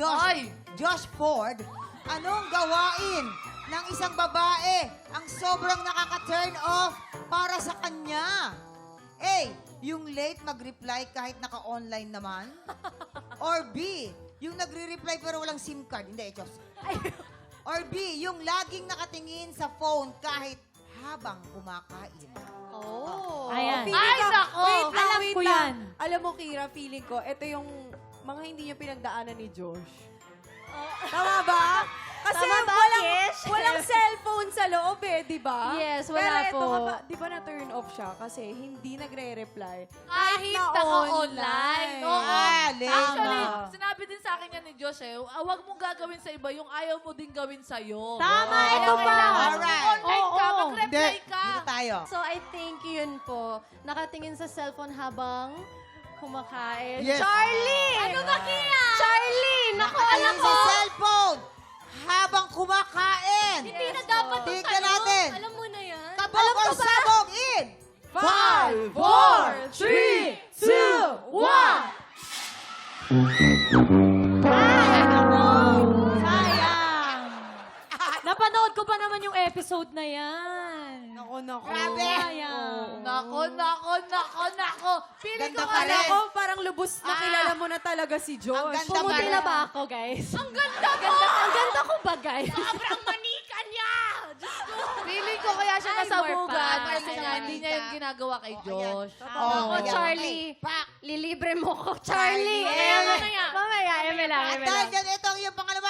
Josh Ford, anong gawain ng isang babae ang sobrang nakaka-turn off para sa kanya? A, yung late mag-reply kahit naka-online naman? Or B, yung nagre-reply pero walang SIM card? Hindi, Diyos. Or B, yung laging nakatingin sa phone kahit habang kumakain? Oh. Ayan. Ay, nako! Alam ko yan. Alam mo, Kira, feeling ko, ito yung mga hindi niya pinagdaanan ni Josh. Tama ba? Kasi Tama ba, Kish? walang cellphone sa loob eh, di ba? Yes, wala Pero ito, po. di ba na-turn off siya kasi hindi nagre-reply. Kahit naka-online. Oo. Lame. Actually, sinabi din sa akin yan ni Josh huwag mong gagawin sa iba yung ayaw mo din gawin sa'yo. Tama, Kaya ito pa. kailangan Alright. online ka, Oo. mag-reply ka. Dito tayo. So, I think yun po. Nakatingin sa cellphone habang kumakain. Yes. Charlie! Ano ba, Kia? Charlie! Naku, alam Nakatingin ko! sa cellphone habang kumakain. Hindi na dapat yung Tingnan natin. Alam mo na yan. Kabog o sabog in 5, 4, 3, 2, 1. Sayang! Napanood ko pa naman yung episode na yan. Nako. Grabe. Sayang. Nako. Feeling Ganda ko pa alam rin. Ako, parang lubos na kilala mo na talaga si Josh. Ang ganda Pumuti pa na rin. ba ako, guys? Ang ganda mo! Ang ganda ko ba, guys? Sobrang manika niya! Diyos ko! Feeling ko kaya siya Ay, nasabugan more kasi pa. nga hindi niya yung ginagawa kay Josh. Ako, ayan. Charlie. Pak. Lilibre mo ko, Charlie. Charlie. Mamaya, eme lang. At dahil dyan, ito ang iyong pangalawa.